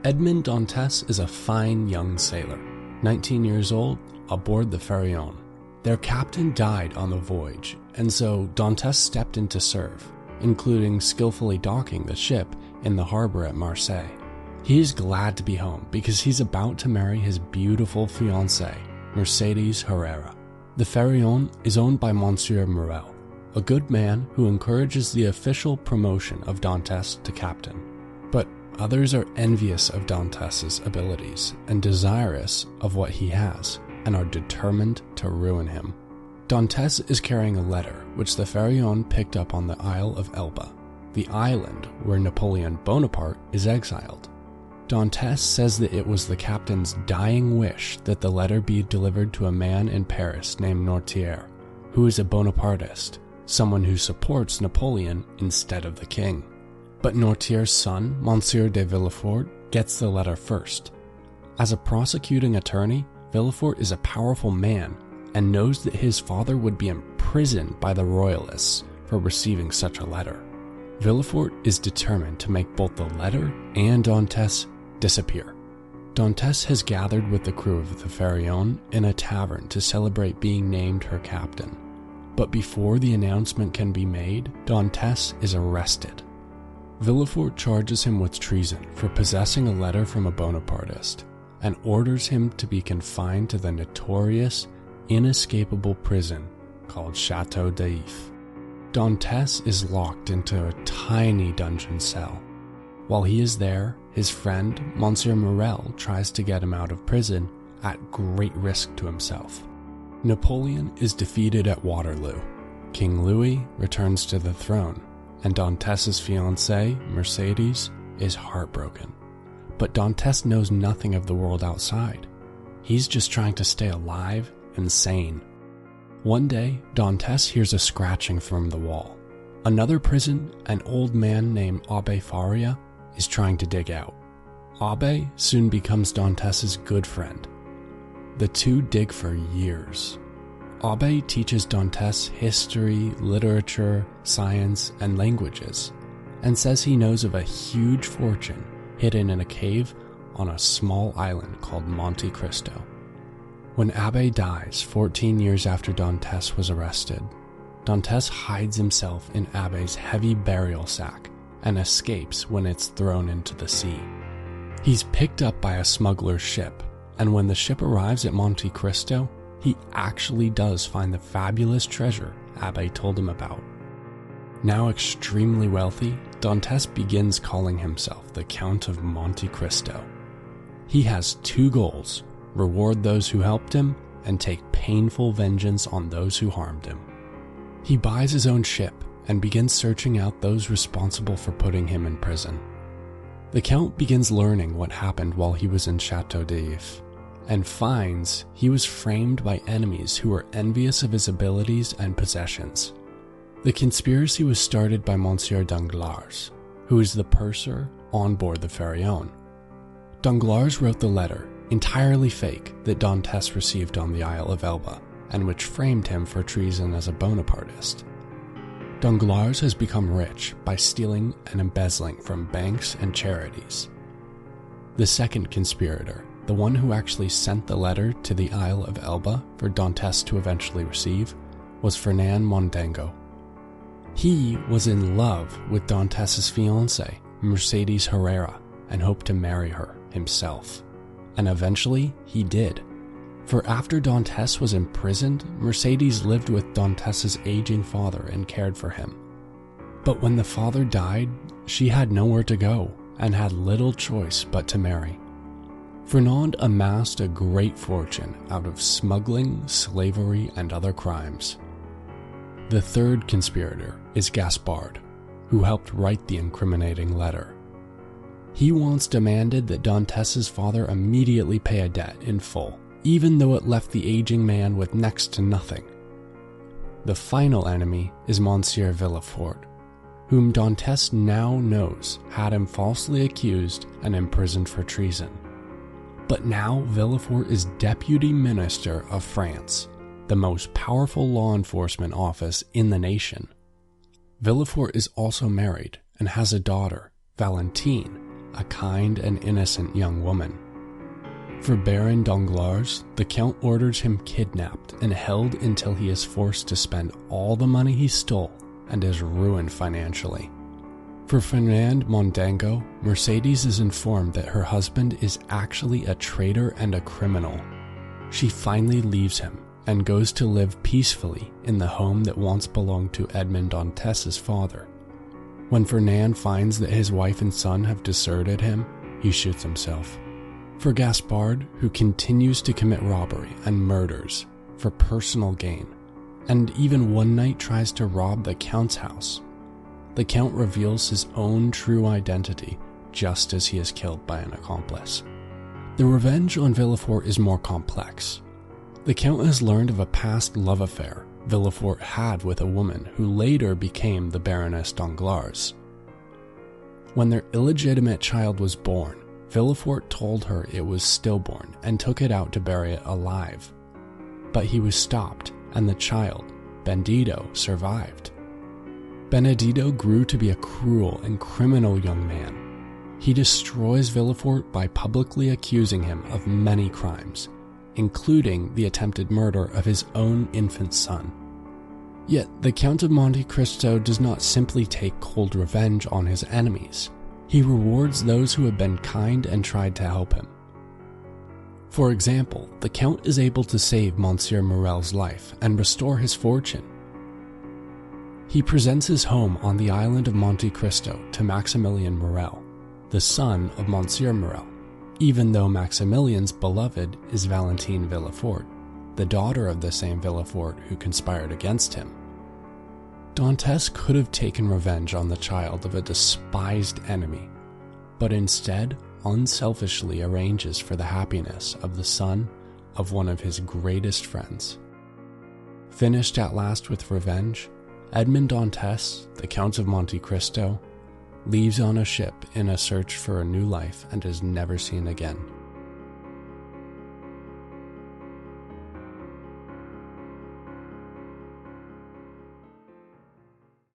Edmond Dantes is a fine young sailor, 19 years old, aboard the Pharaon. Their captain died on the voyage, and so Dantes stepped in to serve, including skillfully docking the ship in the harbor at Marseille. He is glad to be home because he's about to marry his beautiful fiancée, Mercedes Herrera. The Pharaon is owned by Monsieur Morel, a good man who encourages the official promotion of Dantes to captain. But others are envious of Dantes' abilities and desirous of what he has, and are determined to ruin him. Dantes is carrying a letter which the Pharaon picked up on the Isle of Elba, the island where Napoleon Bonaparte is exiled. Dantes says that it was the captain's dying wish that the letter be delivered to a man in Paris named Noirtier, who is a Bonapartist, someone who supports Napoleon instead of the king. But Noirtier's son, Monsieur de Villefort, gets the letter first. As a prosecuting attorney, Villefort is a powerful man and knows that his father would be imprisoned by the royalists for receiving such a letter. Villefort is determined to make both the letter and Dantes disappear. Dantes has gathered with the crew of the Pharaon in a tavern to celebrate being named her captain. But before the announcement can be made, Dantes is arrested. Villefort charges him with treason for possessing a letter from a Bonapartist and orders him to be confined to the notorious, inescapable prison called Chateau. Dantes is locked into a tiny dungeon cell. While he is there, his friend, Monsieur Morel, tries to get him out of prison at great risk to himself. Napoleon is defeated at Waterloo. King Louis returns to the throne, and Dantes' fiancée, Mercedes, is heartbroken. But Dantes knows nothing of the world outside. He's just trying to stay alive and sane. One day, Dantes hears a scratching from the wall. Another prison, an old man named Abbé Faria, is trying to dig out. Abbé soon becomes Dantes' good friend. The two dig for years. Abbé teaches Dantes history, literature, science, and languages, and says he knows of a huge fortune hidden in a cave on a small island called Monte Cristo. When Abbé dies 14 years after Dantes was arrested, Dantes hides himself in Abbé's heavy burial sack and escapes when it's thrown into the sea. He's picked up by a smuggler's ship, and when the ship arrives at Monte Cristo, he actually does find the fabulous treasure Abbé told him about. Now extremely wealthy, Dantes begins calling himself the Count of Monte Cristo. He has two goals: reward those who helped him and take painful vengeance on those who harmed him. He buys his own ship and begins searching out those responsible for putting him in prison. The Count begins learning what happened while he was in Chateau and finds he was framed by enemies who were envious of his abilities and possessions. The conspiracy was started by Monsieur Danglars, who is the purser on board the Pharaon. Danglars wrote the letter, entirely fake, that Dantes received on the Isle of Elba, and which framed him for treason as a Bonapartist. Danglars has become rich by stealing and embezzling from banks and charities. The second conspirator, the one who actually sent the letter to the Isle of Elba for Dantes to eventually receive, was Fernand Mondego. He was in love with Dantes' fiancée, Mercedes Herrera, and hoped to marry her himself. And eventually, he did. For after Dantes was imprisoned, Mercedes lived with Dantes' aging father and cared for him. But when the father died, she had nowhere to go and had little choice but to marry. Fernand amassed a great fortune out of smuggling, slavery, and other crimes. The third conspirator is Gaspard, who helped write the incriminating letter. He once demanded that Dantes' father immediately pay a debt in full, even though it left the aging man with next to nothing. The final enemy is Monsieur Villefort, whom Dantes now knows had him falsely accused and imprisoned for treason. But now Villefort is Deputy Minister of France, the most powerful law enforcement office in the nation. Villefort is also married and has a daughter, Valentine, a kind and innocent young woman. For Baron Danglars, the Count orders him kidnapped and held until he is forced to spend all the money he stole and is ruined financially. For Fernand Mondego, Mercedes is informed that her husband is actually a traitor and a criminal. She finally leaves him and goes to live peacefully in the home that once belonged to Edmond Dantès' father. When Fernand finds that his wife and son have deserted him, he shoots himself. For Gaspard, who continues to commit robbery and murders for personal gain, and even one night tries to rob the Count's house, the Count reveals his own true identity just as he is killed by an accomplice. The revenge on Villefort is more complex. The Count has learned of a past love affair Villefort had with a woman who later became the Baroness Danglars. When their illegitimate child was born, Villefort told her it was stillborn and took it out to bury it alive. But he was stopped, and the child, Benedito, survived. Benedito grew to be a cruel and criminal young man. He destroys Villefort by publicly accusing him of many crimes, including the attempted murder of his own infant son. Yet the Count of Monte Cristo does not simply take cold revenge on his enemies. He rewards those who have been kind and tried to help him. For example, the Count is able to save Monsieur Morel's life and restore his fortune. He presents his home on the island of Monte Cristo to Maximilien Morel, the son of Monsieur Morel, even though Maximilien's beloved is Valentine Villefort, the daughter of the same Villefort who conspired against him. Dantès could have taken revenge on the child of a despised enemy, but instead unselfishly arranges for the happiness of the son of one of his greatest friends. Finished at last with revenge, Edmond Dantès, the Count of Monte Cristo, leaves on a ship in a search for a new life and is never seen again.